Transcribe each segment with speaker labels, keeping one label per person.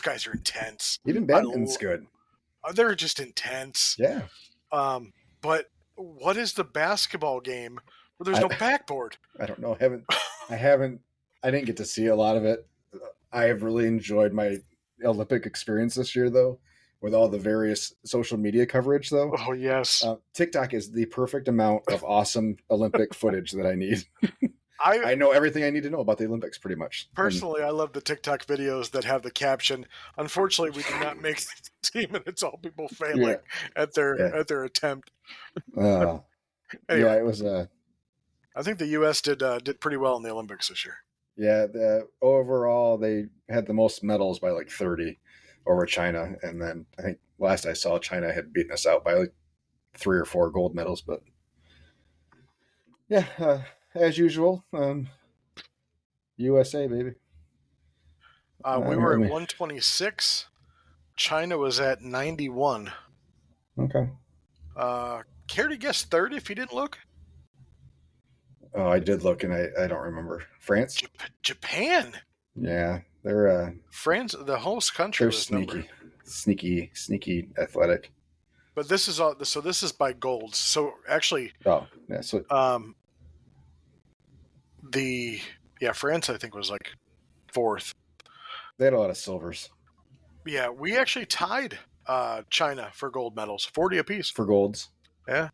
Speaker 1: guys are intense.
Speaker 2: Even badminton's good.
Speaker 1: They're just intense.
Speaker 2: Yeah.
Speaker 1: But what is the basketball game where there's no backboard?
Speaker 2: I don't know. I didn't get to see a lot of it. I have really enjoyed my Olympic experience this year, though, with all the various social media coverage, though.
Speaker 1: Oh, yes.
Speaker 2: TikTok is the perfect amount of awesome Olympic footage that I need. I know everything I need to know about the Olympics, pretty much.
Speaker 1: Personally, I love the TikTok videos that have the caption, "Unfortunately, we did not make the team," and it's all people failing at their attempt.
Speaker 2: Anyway. Yeah, it was.
Speaker 1: I think the U.S. did pretty well in the Olympics this year.
Speaker 2: Yeah, overall they had the most medals by like 30 over China, and then I think last I saw, China had beaten us out by like 3 or 4 gold medals. But yeah, as usual, USA, baby.
Speaker 1: We were at 126. China was at 91.
Speaker 2: Okay.
Speaker 1: Care to guess third if you didn't look?
Speaker 2: Oh, I did look, and I don't remember. France?
Speaker 1: Japan.
Speaker 2: Yeah, they're
Speaker 1: France. The host country.
Speaker 2: They're sneaky athletic.
Speaker 1: But this is all. So this is by golds. So actually.
Speaker 2: Oh, yeah. So
Speaker 1: France I think was like 4th.
Speaker 2: They had a lot of silvers.
Speaker 1: Yeah, we actually tied China for gold medals, 40 apiece.
Speaker 2: For golds.
Speaker 1: Yeah.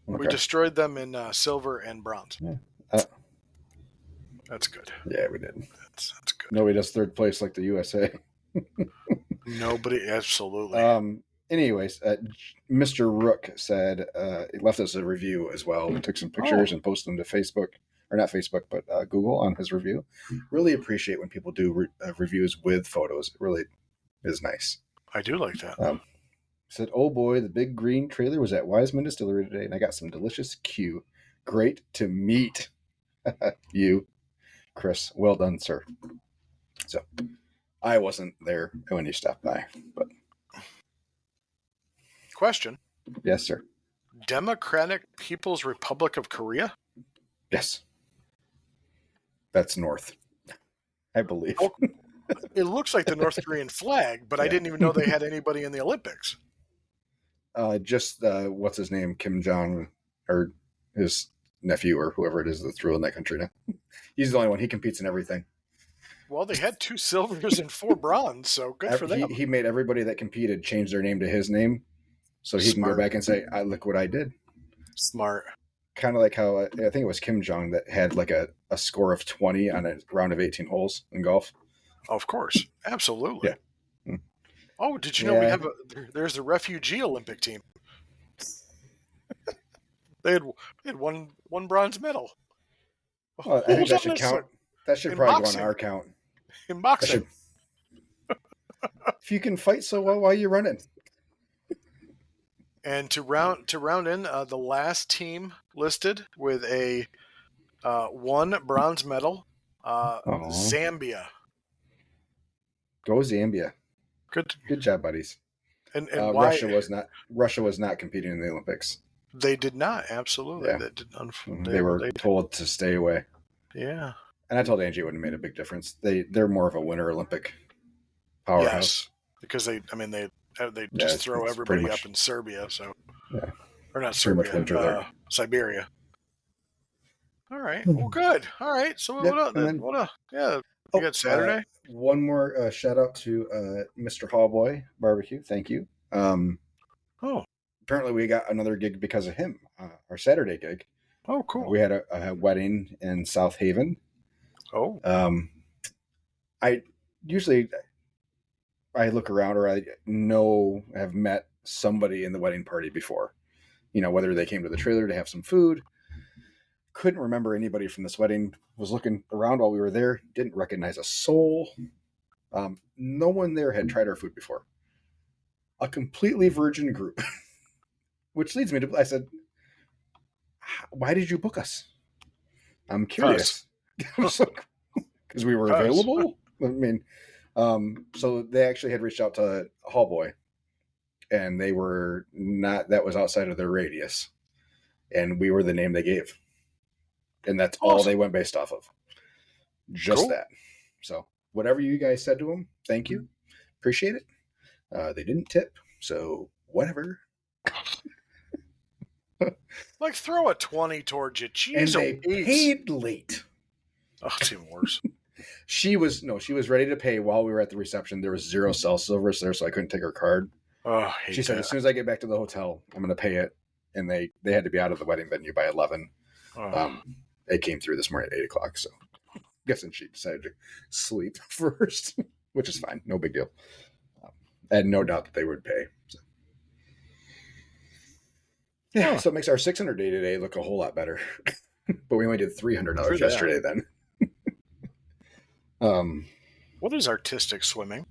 Speaker 1: Okay. We destroyed them in silver and bronze.
Speaker 2: Yeah.
Speaker 1: That's good.
Speaker 2: Yeah, we did.
Speaker 1: That's good.
Speaker 2: Nobody does third place like the USA.
Speaker 1: Nobody, absolutely.
Speaker 2: Anyways, Mr. Rook said he left us a review as well. We took some pictures and posted them to Facebook, or not Facebook, but Google on his review. Really appreciate when people do reviews with photos. It really is nice.
Speaker 1: I do like that.
Speaker 2: Said, "Oh boy, the big green trailer was at Wiseman Distillery today, and I got some delicious Q. Great to meet you, Chris. Well done, sir." So, I wasn't there when you stopped by, but
Speaker 1: question.
Speaker 2: Yes, sir.
Speaker 1: Democratic People's Republic of Korea?
Speaker 2: Yes. That's north, I believe.
Speaker 1: Well, it looks like the North Korean flag, but I didn't even know they had anybody in the Olympics.
Speaker 2: Just what's his name, Kim Jong, or his nephew, or whoever it is that's ruling that country now. He's the only one. He competes in everything.
Speaker 1: Well, they had 2 silvers and 4 bronze, so good for them.
Speaker 2: He made everybody that competed change their name to his name, so he can go back and say, "Look what I did."
Speaker 1: Smart.
Speaker 2: Kind of like how I think it was Kim Jong that had like a score of 20 on a round of 18 holes in golf.
Speaker 1: Of course, absolutely.
Speaker 2: Yeah.
Speaker 1: Oh, did you know we have there's the refugee Olympic team? they had one bronze medal.
Speaker 2: Well, I think that should count. That should probably go on our count.
Speaker 1: In boxing.
Speaker 2: If you can fight so well, why are you running?
Speaker 1: And to round in, the last team listed with a 1 bronze medal, Zambia.
Speaker 2: Go Zambia. Good job, buddies.
Speaker 1: And
Speaker 2: Russia was not competing in the Olympics.
Speaker 1: They did not. Absolutely.
Speaker 2: Yeah. They were told to stay away.
Speaker 1: Yeah.
Speaker 2: And I told Angie it wouldn't have made a big difference. They're more of a Winter Olympic powerhouse.
Speaker 1: Yes, because they just throw everybody up in Serbia. So, or not Serbia, Siberia. All right. Well, good. All right. So you got Saturday.
Speaker 2: One more shout out to Mr. Hallboy Barbecue. Thank you. Apparently we got another gig because of him. Our Saturday gig.
Speaker 1: Oh, cool.
Speaker 2: We had a wedding in South Haven.
Speaker 1: Oh.
Speaker 2: I look around, or I have met somebody in the wedding party before. Whether they came to the trailer to have some food. Couldn't remember anybody from this wedding. Was looking around while we were there. Didn't recognize a soul. No one there had tried our food before. A completely virgin group. Which leads me to, I said, "Why did you book us?" I'm curious. Because we were available? I mean, so they actually had reached out to Hallboy, and they were not, that was outside of their radius. And we were the name they gave. And that's all they went based off of. Just that. So whatever you guys said to them, thank you. appreciate it. They didn't tip, so whatever.
Speaker 1: Like, throw a 20 towards you. Jeez,
Speaker 2: and they paid late.
Speaker 1: Oh, it's even worse.
Speaker 2: She was ready to pay while we were at the reception. There was 0 cell silvers there, so I couldn't take her card.
Speaker 1: Oh,
Speaker 2: she said, as soon as I get back to the hotel, I'm going to pay it. And they had to be out of the wedding venue by 11. They came through this morning at 8 o'clock. So I'm guessing she decided to sleep first, which is fine. No big deal. I had no doubt that they would pay. So. Yeah, so it makes our 600 day today look a whole lot better. But we only did $300 yesterday then.
Speaker 1: What is artistic swimming?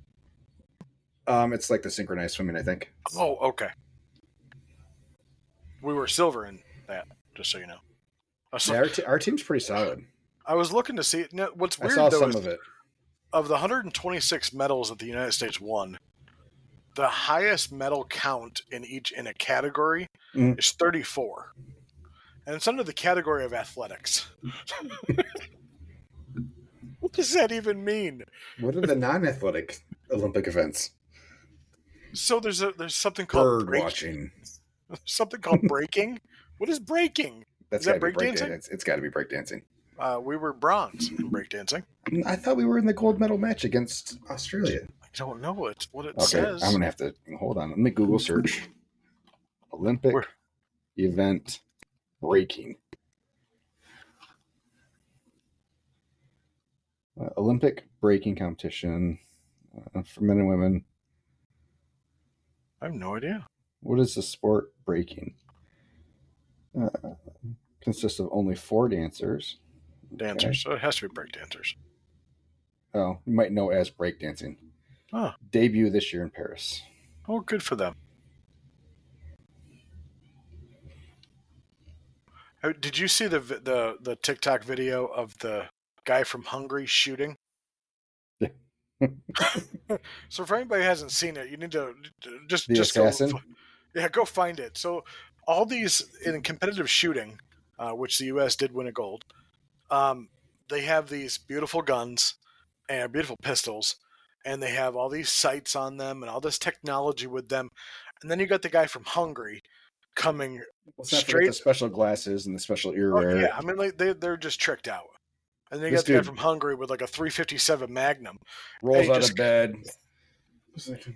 Speaker 2: It's like the synchronized swimming, I think.
Speaker 1: Oh, okay. We were silver in that, just so you know.
Speaker 2: Yeah, our team's pretty solid.
Speaker 1: I was looking to see it. Now, what's weird,
Speaker 2: I saw some of it.
Speaker 1: Of the 126 medals that the United States won, the highest medal count in a category is 34. And it's under the category of athletics. What does that even mean?
Speaker 2: What are the non-athletic Olympic events?
Speaker 1: So there's something called
Speaker 2: bird watching.
Speaker 1: Something called breaking. What is breaking?
Speaker 2: Is that breakdancing? It's got to be breakdancing.
Speaker 1: We were bronze in breakdancing.
Speaker 2: I thought we were in the gold medal match against Australia.
Speaker 1: I don't know what it says.
Speaker 2: I'm gonna have to hold on. Let me Google search Olympic event breaking. Olympic breaking competition for men and women.
Speaker 1: I have no idea.
Speaker 2: What is the sport breaking? Consists of only 4 dancers.
Speaker 1: Dancers, so it has to be break dancers.
Speaker 2: Oh, you might know as breakdancing.
Speaker 1: Oh.
Speaker 2: Debut this year in Paris.
Speaker 1: Oh, good for them. Did you see the TikTok video of the guy from Hungary shooting?
Speaker 2: Yeah.
Speaker 1: So for anybody who hasn't seen it, you need to just
Speaker 2: assassin?
Speaker 1: Go find it. So all these in competitive shooting, which the U.S. did win a gold, they have these beautiful guns and beautiful pistols, and they have all these sights on them and all this technology with them. And then you got the guy from Hungary coming straight.
Speaker 2: The special glasses and the special earwear.
Speaker 1: Yeah, I mean, like they're just tricked out. And then you got the guy from Hungary with like a 357 Magnum.
Speaker 2: Rolls out of bed.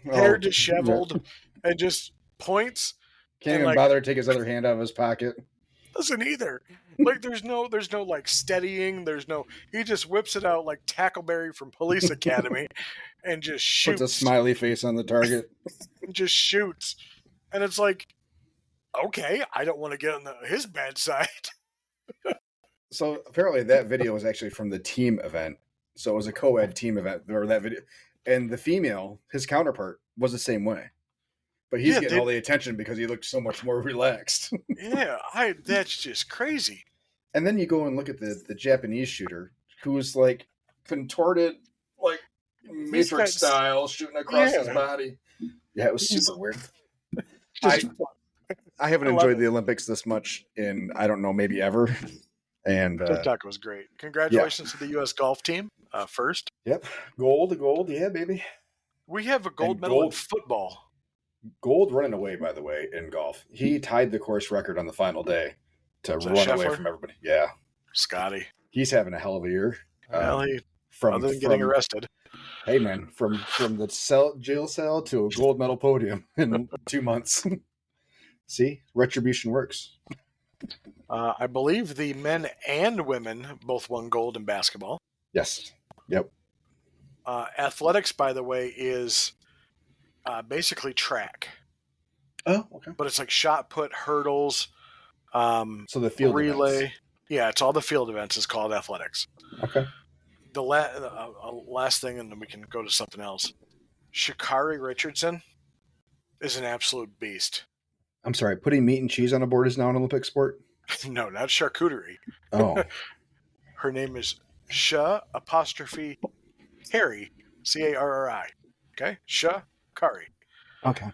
Speaker 1: Hair disheveled and just points.
Speaker 2: Can't even bother to take his other hand out of his pocket.
Speaker 1: Doesn't either. Like there's no like steadying. He just whips it out like Tackleberry from Police Academy and just shoots.
Speaker 2: Puts a smiley face on the target.
Speaker 1: And just shoots. And it's like, okay, I don't want to get on his bad side.
Speaker 2: So apparently that video was actually from the team event. So it was a co-ed team event, or that video. And the female, his counterpart, was the same way. But he's getting all the attention because he looked so much more relaxed.
Speaker 1: Yeah, that's just crazy.
Speaker 2: And then you go and look at the Japanese shooter, who's like contorted, like Matrix style, shooting across his body. Yeah, it was super weird. I haven't enjoyed the Olympics this much in, I don't know, maybe ever. And
Speaker 1: TikTok was great. Congratulations to the U.S. golf team first.
Speaker 2: Yep. Gold, yeah, baby.
Speaker 1: We have a gold medal in football.
Speaker 2: Gold running away, by the way, in golf. He tied the course record on the final day to run away from everybody. Yeah.
Speaker 1: Scotty.
Speaker 2: He's having a hell of a year.
Speaker 1: Well, other than getting arrested.
Speaker 2: Hey, man, from the jail cell to a gold medal podium in 2 months. See? Retribution works.
Speaker 1: I believe the men and women both won gold in basketball.
Speaker 2: Yes. Yep.
Speaker 1: Athletics, by the way, is basically track.
Speaker 2: Oh, okay.
Speaker 1: But it's like shot put, hurdles,
Speaker 2: so the field
Speaker 1: relay.
Speaker 2: Events.
Speaker 1: Yeah, it's all the field events is called athletics.
Speaker 2: Okay.
Speaker 1: The last thing, and then we can go to something else. Sha'Carri Richardson is an absolute beast.
Speaker 2: I'm sorry, putting meat and cheese on a board is now an Olympic sport?
Speaker 1: No, not charcuterie.
Speaker 2: Oh.
Speaker 1: Her name is Sha'Harry, Carri. Okay? Sha'Carri.
Speaker 2: Okay.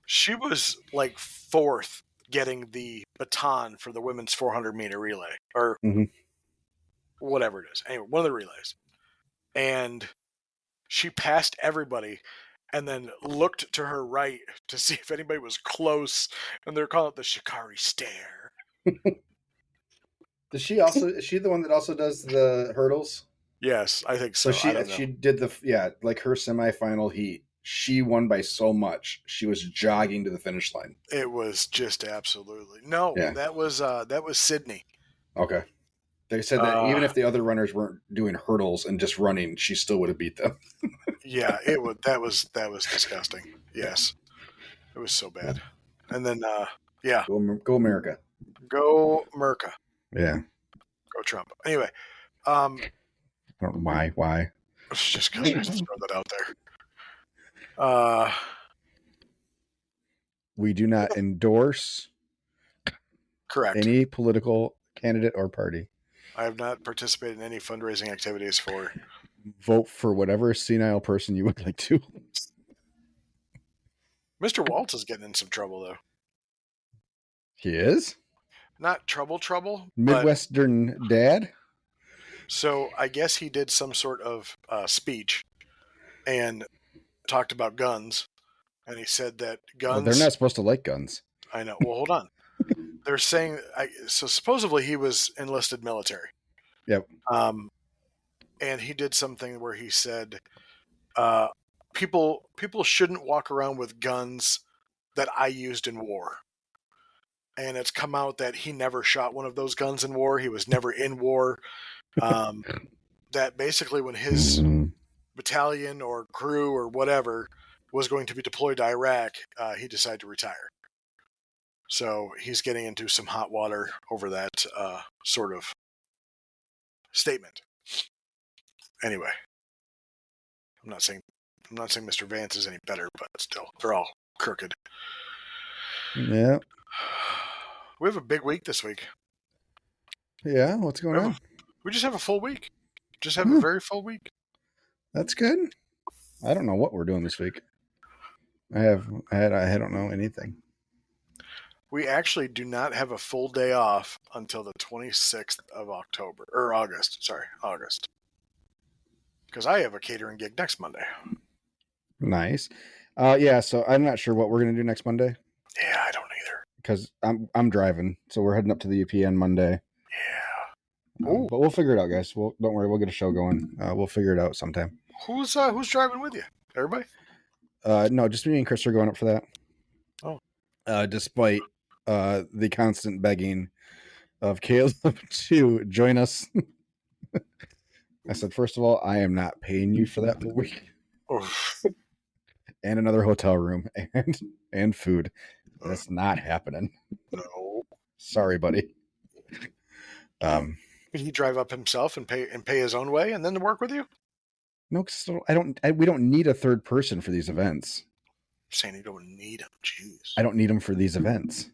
Speaker 1: She was like 4th getting the baton for the women's 400-meter relay. Or whatever it is. Anyway, one of the relays. And she passed everybody. and then looked to her right to see if anybody was close, and they're calling it the Shikari stare.
Speaker 2: Is she the one that also does the hurdles?
Speaker 1: Yes, I think so.
Speaker 2: So she did like her semifinal heat. She won by so much. She was jogging to the finish line.
Speaker 1: It was just absolutely that was Sydney.
Speaker 2: Okay. They said that even if the other runners weren't doing hurdles and just running, she still would have beat them.
Speaker 1: Yeah, it was that was disgusting. Yes. It was so bad. And then
Speaker 2: Go America.
Speaker 1: Go Merca.
Speaker 2: Yeah.
Speaker 1: Go Trump. Anyway,
Speaker 2: I don't know why.
Speaker 1: It's just because I just throw that out there.
Speaker 2: We do not endorse any political candidate or party.
Speaker 1: I have not participated in any fundraising activities for.
Speaker 2: Vote for whatever senile person you would like to.
Speaker 1: Mr. Waltz is getting in some trouble, though.
Speaker 2: He is?
Speaker 1: Not trouble.
Speaker 2: Midwestern dad?
Speaker 1: So I guess he did some sort of speech and talked about guns. And he said that guns...
Speaker 2: Well, they're not supposed to like guns.
Speaker 1: I know. Well, hold on. They're saying... So supposedly he was enlisted military.
Speaker 2: Yep.
Speaker 1: And he did something where he said... people shouldn't walk around with guns that I used in war. And it's come out that he never shot one of those guns in war. He was never in war. That basically when his battalion or crew or whatever was going to be deployed to Iraq, he decided to retire. So he's getting into some hot water over that sort of statement. Anyway, I'm not saying Mr. Vance is any better, but still, they're all crooked.
Speaker 2: Yeah.
Speaker 1: We have a big week this week.
Speaker 2: Yeah, what's going on?
Speaker 1: We just have a full week. Just have a very full week.
Speaker 2: That's good. I don't know what we're doing this week. I don't know anything.
Speaker 1: We actually do not have a full day off until the 26th of August. Sorry, August. Because I have a catering gig next Monday.
Speaker 2: Nice. Yeah, so I'm not sure what we're going to do next Monday.
Speaker 1: Yeah, I don't either.
Speaker 2: Because I'm driving, so we're heading up to the UP on Monday.
Speaker 1: Yeah.
Speaker 2: But we'll figure it out, guys. Don't worry, we'll get a show going. We'll figure it out sometime.
Speaker 1: Who's driving with you? Everybody?
Speaker 2: No, just me and Chris are going up for that.
Speaker 1: Oh.
Speaker 2: Despite the constant begging of Caleb to join us. I said, first of all, I am not paying you for that week. And another hotel room and food. That's not happening.
Speaker 1: No.
Speaker 2: Sorry, buddy.
Speaker 1: Could he drive up himself and pay his own way and then work with you?
Speaker 2: No, we don't need a third person for these events.
Speaker 1: You're saying you don't need him. Jeez.
Speaker 2: I don't need him for these events.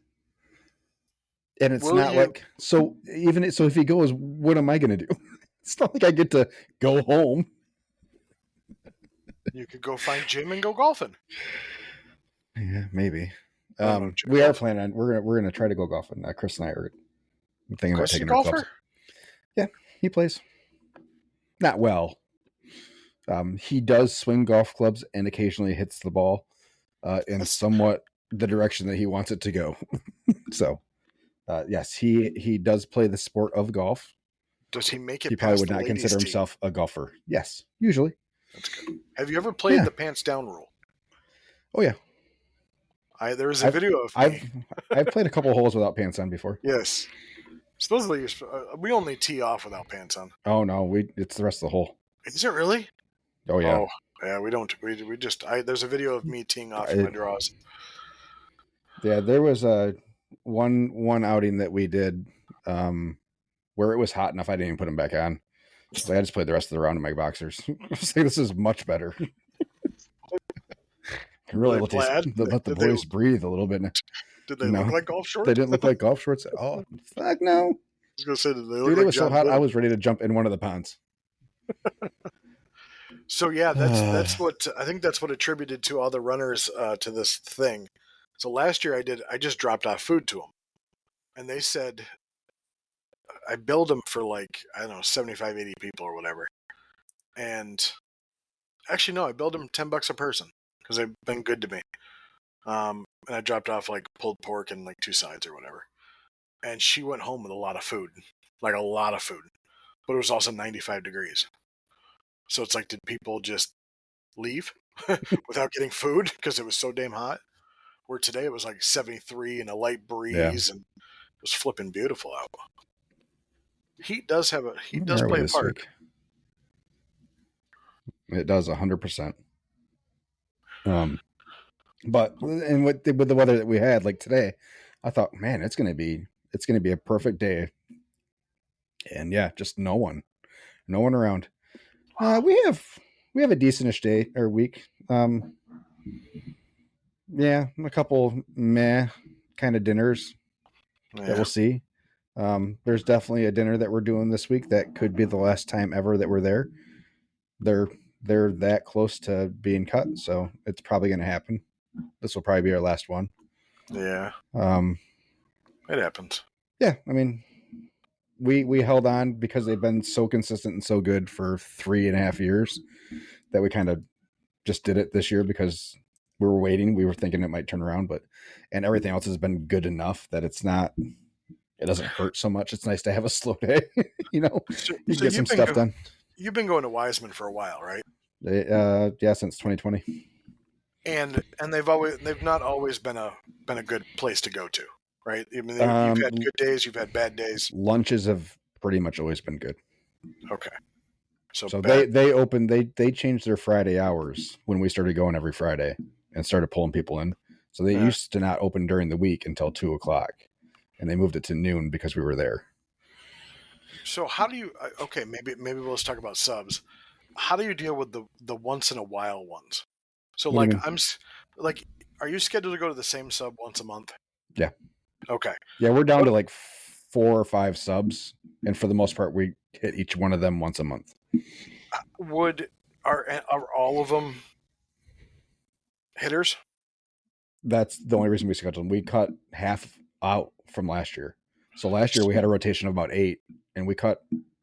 Speaker 2: And it's so if he goes, what am I going to do? It's not like I get to go home.
Speaker 1: You could go find Jim and go golfing.
Speaker 2: Yeah, maybe. We are planning on we're gonna try to go golfing. Chris and I are thinking about taking our clubs. Yeah, he plays. Not well. He does swing golf clubs and occasionally hits the ball in somewhat the direction that he wants it to go. So, yes, he does play the sport of golf.
Speaker 1: Does he make it?
Speaker 2: He probably would not consider himself a golfer. Yes, usually.
Speaker 1: That's good. Have you ever played the pants down rule?
Speaker 2: Oh yeah.
Speaker 1: There is a video of me.
Speaker 2: I've played a couple of holes without pants on before.
Speaker 1: Yes. Supposedly, we only tee off without pants on.
Speaker 2: Oh no, it's the rest of the hole.
Speaker 1: Is it really?
Speaker 2: Oh yeah.
Speaker 1: Oh yeah, we don't. We just. There's a video of me teeing off my draws.
Speaker 2: Yeah, there was one outing that we did where it was hot enough I didn't even put them back on. I just played the rest of the round in my boxers. I was like, this is much better. Really let the boys breathe a little bit.
Speaker 1: Did they look like golf shorts?
Speaker 2: They didn't look like golf shorts at all. Fuck no.
Speaker 1: I was gonna say, did they look
Speaker 2: Dude,
Speaker 1: like
Speaker 2: it was so hot I was ready to jump in one of the ponds.
Speaker 1: So yeah, that's what I think. That's what attributed to all the runners to this thing. So last year I just dropped off food to them, and they said I billed them for like, I don't know, 75, 80 people or whatever. And actually, no, I billed them $10 a person. because they've been good to me. And I dropped off like pulled pork and like 2 sides or whatever. And she went home with a lot of food, like a lot of food, but it was also 95 degrees. So it's like, did people just leave without getting food because it was so damn hot? Where today it was like 73 and a light breeze, and it was flipping beautiful out. Heat does play a part.
Speaker 2: Week. It does 100%. But and with the weather that we had, like today, I thought, man, it's gonna be a perfect day. And yeah, just no one around. We have a decentish day or week. Yeah, a couple meh kind of dinners that we'll see. There's definitely a dinner that we're doing this week that could be the last time ever that we're there. They're that close to being cut, so it's probably going to happen. This will probably be our last one.
Speaker 1: Yeah. It happens.
Speaker 2: Yeah, I mean, we held on because they've been so consistent and so good for 3.5 years that we kind of just did it this year because we were waiting. We were thinking it might turn around, and everything else has been good enough that it doesn't hurt so much. It's nice to have a slow day, you can get some stuff done.
Speaker 1: You've been going to Wiseman for a while, right?
Speaker 2: Yeah, since 2020.
Speaker 1: And they've not always been a good place to go to, right? I mean, you've had good days, you've had bad days.
Speaker 2: Lunches have pretty much always been good.
Speaker 1: Okay.
Speaker 2: So they opened, they changed their Friday hours when we started going every Friday and started pulling people in. So they used to not open during the week until 2:00, and they moved it to noon because we were there.
Speaker 1: So how do you? Okay, maybe let's talk about subs. How do you deal with the once in a while ones? So like are you scheduled to go to the same sub once a month?
Speaker 2: Yeah.
Speaker 1: Okay.
Speaker 2: Yeah, we're down to like 4 or 5 subs, and for the most part, we hit each one of them once a month.
Speaker 1: Are all of them hitters?
Speaker 2: That's the only reason we scheduled them. We cut half out from last year. So last year we had a rotation of about 8, and we cut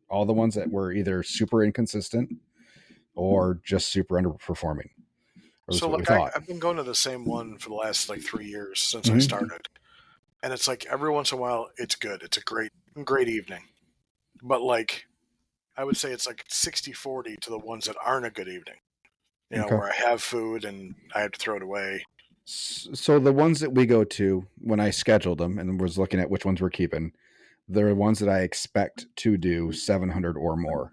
Speaker 2: all the ones that were either super inconsistent or just super underperforming.
Speaker 1: So like I've been going to the same one for the last like 3 years since I started. And it's like every once in a while it's good. It's a great evening. But like I would say it's like 60-40 to the ones that aren't a good evening. Where I have food and I have to throw it away.
Speaker 2: So the ones that we go to, when I scheduled them and was looking at which ones we're keeping, they're ones that I expect to do 700 or more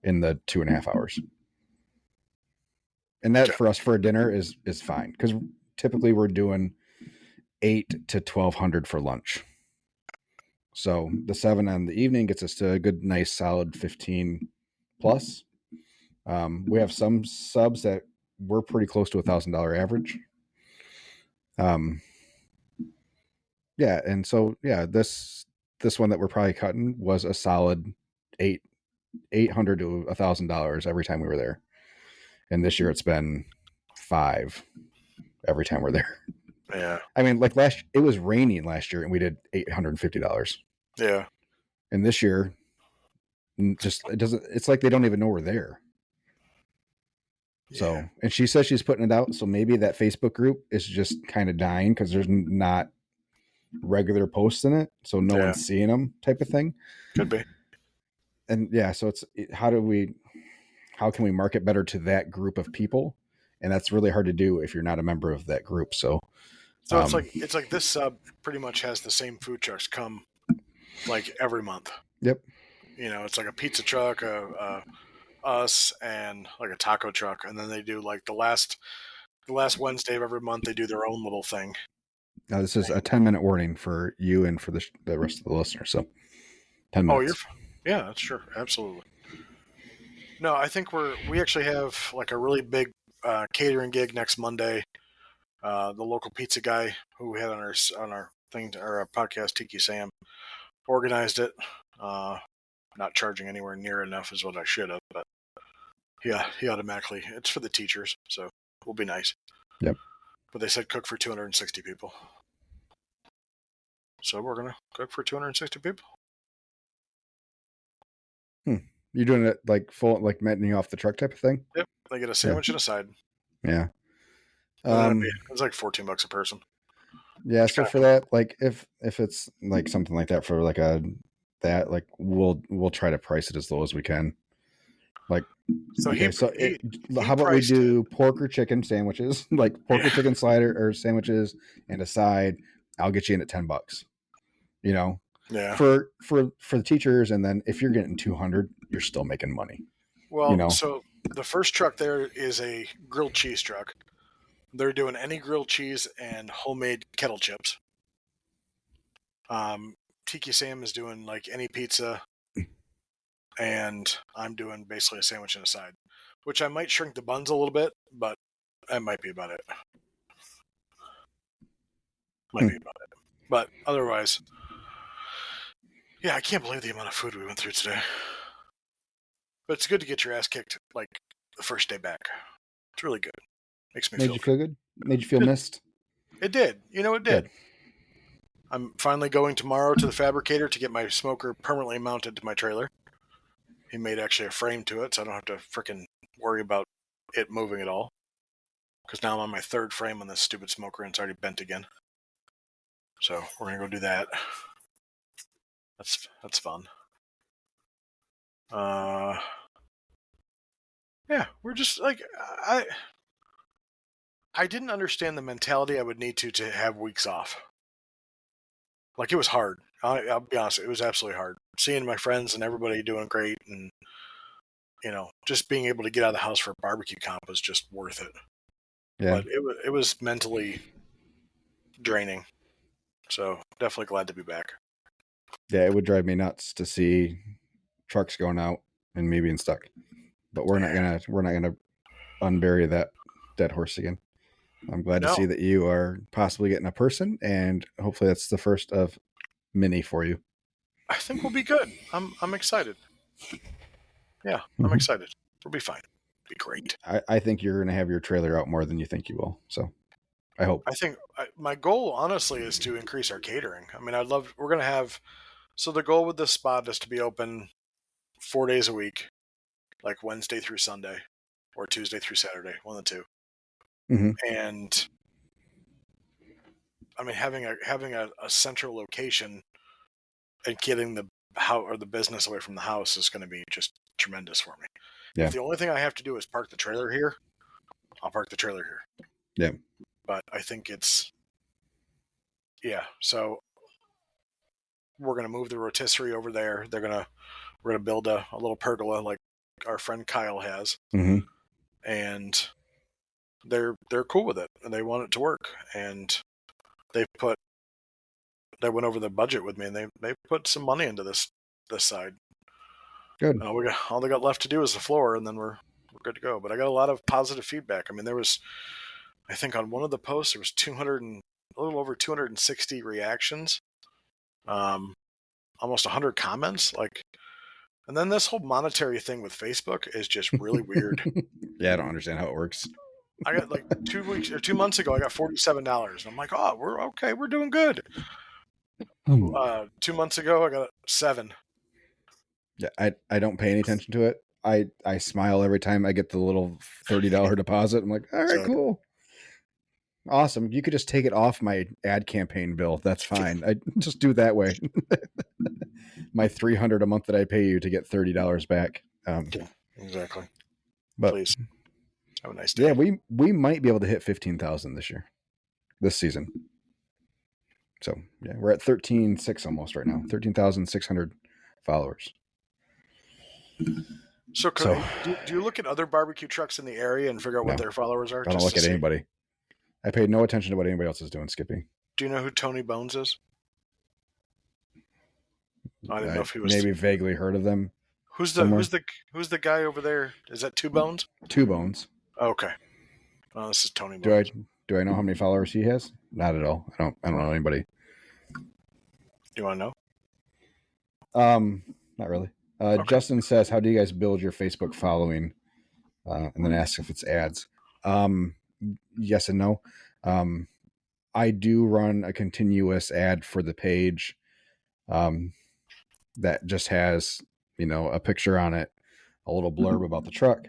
Speaker 2: in the 2.5 hours. And that for us for a dinner is fine, because typically we're doing 8 to 1,200 for lunch. So the 7 on the evening gets us to a good, nice, solid 15 plus. We have some subs that we're pretty close to $1,000 average. Yeah, and so yeah, this one that we're probably cutting was a solid $800 to $1,000 every time we were there, and this year it's been 5 every time we're there.
Speaker 1: Yeah,
Speaker 2: I mean, like it was raining last year, and we did $850.
Speaker 1: Yeah,
Speaker 2: and this year, just it doesn't. It's like they don't even know we're there. So, and she says she's putting it out, so maybe that Facebook group is just kind of dying because there's not regular posts in it, so no one's seeing them, type of thing.
Speaker 1: Could be.
Speaker 2: And yeah, so how can we market better to that group of people? And that's really hard to do if you're not a member of that group. So
Speaker 1: it's like this sub pretty much has the same food trucks come like every month.
Speaker 2: Yep.
Speaker 1: It's like a pizza truck, us, and like a taco truck, and then they do like the last Wednesday of every month they do their own little thing.
Speaker 2: Now this is a 10-minute warning for you and for the rest of the listeners. So 10 minutes.
Speaker 1: Yeah, that's true. Absolutely. No, I think we actually have like a really big catering gig next Monday. The local pizza guy who we had on our thing, our podcast, Tiki Sam, organized it. Not charging anywhere near enough is what I should have, but yeah, he automatically, it's for the teachers, so it will be nice.
Speaker 2: Yep.
Speaker 1: But they said cook for 260 people. So we're going to cook for 260 people.
Speaker 2: You're doing it like full, like menu off the truck type of thing?
Speaker 1: Yep. They get a sandwich and a side.
Speaker 2: Yeah.
Speaker 1: It's like $14 a person.
Speaker 2: Yeah, so for that, like if it's like something like that for like we'll try to price it as low as we can. Like,
Speaker 1: so
Speaker 2: okay, how about we do pork or chicken sandwiches, like pork or chicken slider or sandwiches and a side. I'll get you in at $10. You know, for the teachers, and then if you're getting 200, you're still making money.
Speaker 1: Well, so the first truck there is a grilled cheese truck. They're doing any grilled cheese and homemade kettle chips. Tiki Sam is doing like any pizza, and I'm doing basically a sandwich and a side, which I might shrink the buns a little bit, but that might be about it. But otherwise, yeah, I can't believe the amount of food we went through today. But it's good to get your ass kicked like the first day back. It's really good. Makes me
Speaker 2: feel good. Made you feel missed?
Speaker 1: It did. You know, it did. Good. I'm finally going tomorrow to the fabricator to get my smoker permanently mounted to my trailer. He made actually a frame to it, so I don't have to frickin' worry about it moving at all. Because now I'm on my third frame on this stupid smoker and it's already bent again. So we're gonna go do that. That's fun. Yeah, we're just like I didn't understand the mentality I would need to have weeks off. Like, it was hard. I'll be honest, it was absolutely hard. Seeing my friends and everybody doing great, and just being able to get out of the house for a barbecue comp was just worth it. Yeah. But it was mentally draining. So definitely glad to be back.
Speaker 2: Yeah, it would drive me nuts to see trucks going out and me being stuck. But we're not gonna unbury that dead horse again. I'm glad to see that you are possibly getting a person, and hopefully that's the first of many for you.
Speaker 1: I think we'll be good. I'm excited. Yeah, I'm excited. We'll be fine. It'll be great.
Speaker 2: I think you're going to have your trailer out more than you think you will. So I hope.
Speaker 1: I think my goal, honestly, is to increase our catering. I mean, we're going to have, so the goal with this spot is to be open 4 days a week, like Wednesday through Sunday or Tuesday through Saturday, one of the two. Mm-hmm. And I mean, having a central location and getting the business away from the house is going to be just tremendous for me. Yeah. If the only thing I have to do is park the trailer here, I'll park the trailer here. Yeah. But I think so we're going to move the rotisserie over there. We're going to build a little pergola like our friend Kyle has. Mm-hmm. And they're cool with it and they want it to work. And they went over the budget with me and they put some money into this side. Good. And all they got left to do is the floor, and then we're good to go. But I got a lot of positive feedback. I mean, there was, I think on one of the posts, there was a little over 260 reactions, almost 100 comments. And then this whole monetary thing with Facebook is just really weird.
Speaker 2: Yeah, I don't understand how it works.
Speaker 1: I got 2 months ago, I got $47. And I'm like, oh, we're okay. We're doing good. 2 months ago, I got $7.
Speaker 2: Yeah, I don't pay any attention to it. I smile every time I get the little $30 deposit. I'm like, all right, cool. Awesome. You could just take it off my ad campaign bill. That's fine. I just do it that way. My $300 a month that I pay you to get $30 back.
Speaker 1: Yeah, exactly.
Speaker 2: But
Speaker 1: please have a nice day.
Speaker 2: Yeah, we might be able to hit 15,000 this season. So yeah, we're at 13,600 almost right now. 13,600 followers.
Speaker 1: So do you look at other barbecue trucks in the area and figure out what their followers are?
Speaker 2: I don't look at anybody. I paid no attention to what anybody else is doing, Skippy.
Speaker 1: Do you know who Tony Bones is? I didn't know if he was.
Speaker 2: Maybe vaguely heard of them.
Speaker 1: Who's the guy over there? Is that Two Bones?
Speaker 2: Two Bones.
Speaker 1: Oh, okay. Oh, this is Tony Bones.
Speaker 2: Do I know how many followers he has? Not at all. I don't know anybody.
Speaker 1: Do you want to
Speaker 2: know? Not really. Okay. Justin says, how do you guys build your Facebook following? And then asks if it's ads. Yes and no. I do run a continuous ad for the page that just has, a picture on it, a little blurb about the truck,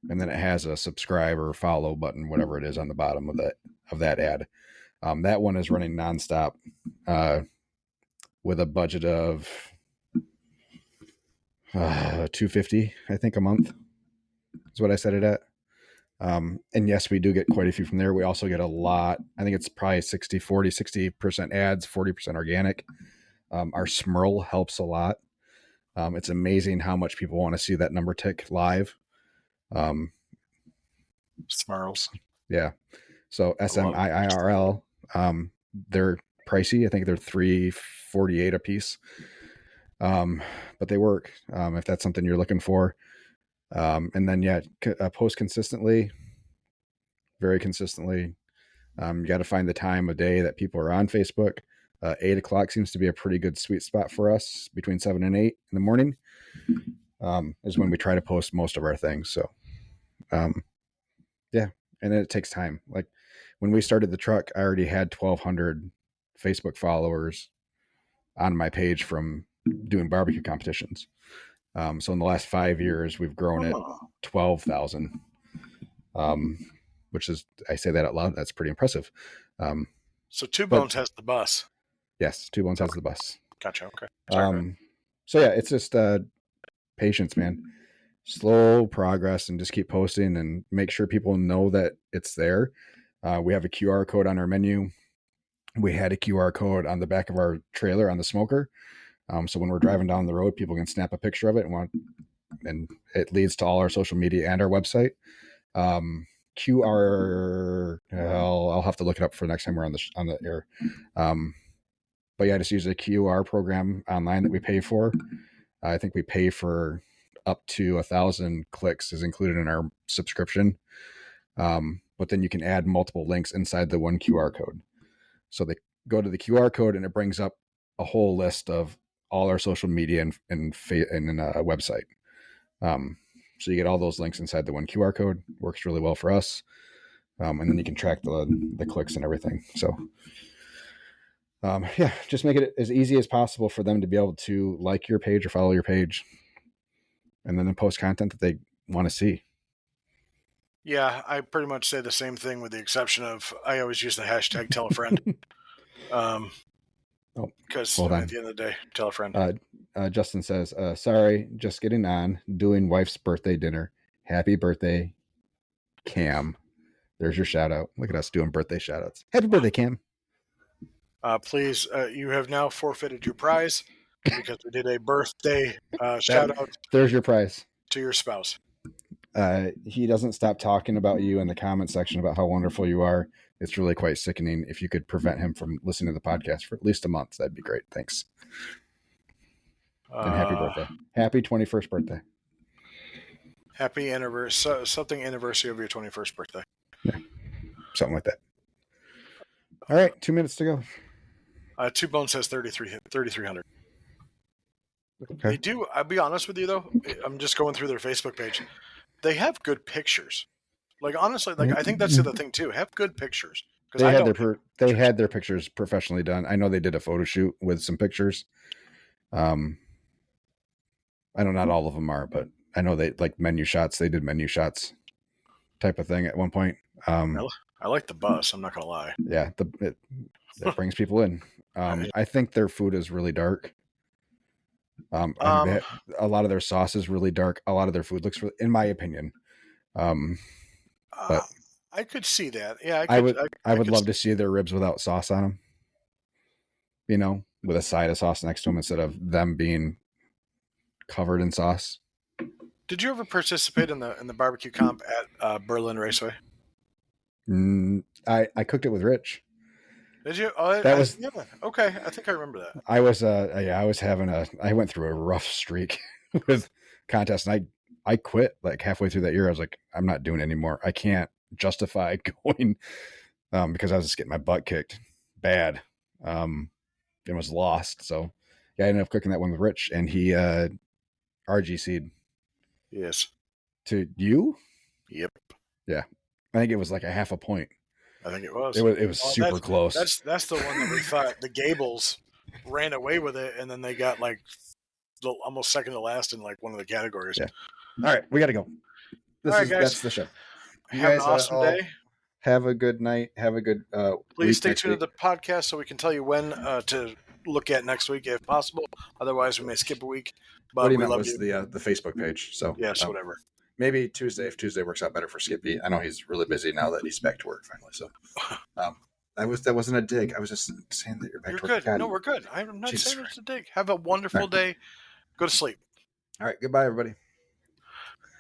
Speaker 2: and then it has a subscribe or follow button, whatever it is, on the bottom of that ad. That one is running nonstop, with a budget of $250, I think, a month is what I set it at. And yes, we do get quite a few from there. We also get a lot. I think it's probably 60% ads, 40% organic. Our Smurl helps a lot. It's amazing how much people want to see that number tick live.
Speaker 1: Smurls.
Speaker 2: Yeah. So SMIIRL, they're pricey. I think they're $3.48 a piece. But they work, if that's something you're looking for. And then, post consistently, very consistently. You got to find the time of day that people are on Facebook. 8 o'clock seems to be a pretty good sweet spot for us, between 7 and 8 in the morning, is when we try to post most of our things. So, and it takes time. Like when we started the truck, I already had 1,200 Facebook followers on my page from doing barbecue competitions. So in the last 5 years, we've grown it 12,000, which is, I say that out loud, that's pretty impressive.
Speaker 1: So Two Bones has the bus.
Speaker 2: Yes, Two Bones has the bus.
Speaker 1: Gotcha. Okay. Sorry,
Speaker 2: so yeah, it's just patience, man. Slow progress, and just keep posting and make sure people know that it's there. We have a QR code on our menu. We had a QR code on the back of our trailer on the smoker. So when we're driving down the road, people can snap a picture of it and it leads to all our social media and our website. QR, I'll have to look it up for next time we're on the air. But yeah, just use a QR program online that we pay for. I think we pay for up to 1,000 clicks is included in our subscription. But then you can add multiple links inside the one QR code. So they go to the QR code and it brings up a whole list of all our social media and a website. So you get all those links inside the one QR code. Works really well for us. And then you can track the clicks and everything. So just make it as easy as possible for them to be able to like your page or follow your page, and then post content that they want to see.
Speaker 1: Yeah, I pretty much say the same thing, with the exception of I always use the hashtag tell a friend. Because at the end of the day, tell a friend.
Speaker 2: Justin says, sorry, just getting on, doing wife's birthday dinner. Happy birthday, Cam. There's your shout out. Look at us doing birthday shout outs. Happy birthday, Cam.
Speaker 1: Please, you have now forfeited your prize because we did a birthday shout out.
Speaker 2: There's your prize
Speaker 1: to your spouse.
Speaker 2: He doesn't stop talking about you in the comment section about how wonderful you are. It's really quite sickening. If you could prevent him from listening to the podcast for at least a month, that'd be great. Thanks. And happy birthday. Happy 21st birthday.
Speaker 1: Happy anniversary, something anniversary of your 21st birthday.
Speaker 2: Yeah, something like that. All right, 2 minutes to go.
Speaker 1: Two Bones says 3,300.
Speaker 2: Okay.
Speaker 1: They do. I'll be honest with you, though. I'm just going through their Facebook page. They have good pictures. Like, honestly, I think that's the other thing, too. Have good pictures.
Speaker 2: They had their pictures professionally done. I know they did a photo shoot with some pictures. I know not all of them are, but I know they like menu shots. They did menu shots type of thing at one point.
Speaker 1: I like the bus. I'm not going to lie.
Speaker 2: Yeah, that brings people in. I think their food is really dark. A lot of their sauce is really dark. A lot of their food looks really, in my opinion. But
Speaker 1: I could see that. Yeah,
Speaker 2: I would love to see their ribs without sauce on them. You know, with a side of sauce next to them instead of them being covered in sauce.
Speaker 1: Did you ever participate in the barbecue comp at Berlin Raceway?
Speaker 2: I cooked it with Rich.
Speaker 1: Did you? Okay. I think I remember that.
Speaker 2: I went through a rough streak with contests, and I quit like halfway through that year. I was like, I'm not doing it anymore. I can't justify going because I was just getting my butt kicked bad and was lost. So yeah, I ended up cooking that one with Rich, and he RGC'd.
Speaker 1: Yes.
Speaker 2: To you?
Speaker 1: Yep.
Speaker 2: Yeah. I think it was like a half a point.
Speaker 1: I think it was.
Speaker 2: It was super close.
Speaker 1: That's the one that we thought the Gables ran away with it, and then they got like almost second to last in like one of the categories.
Speaker 2: Yeah. All right, we got to go. That's the show.
Speaker 1: You have guys, an awesome day.
Speaker 2: Have a good night. Have a good
Speaker 1: Please stay tuned to the podcast so we can tell you when to look at next week if possible. Otherwise, we may skip a week. But
Speaker 2: what he meant was the Facebook page. So
Speaker 1: yes, whatever.
Speaker 2: Maybe Tuesday, if Tuesday works out better for Skippy. I know he's really busy now that he's back to work finally. So that wasn't a dig. I was just saying that you're back to work.
Speaker 1: Good. No, we're good. I'm not saying it's a dig. Have a wonderful day. Go to sleep.
Speaker 2: All right. Goodbye, everybody.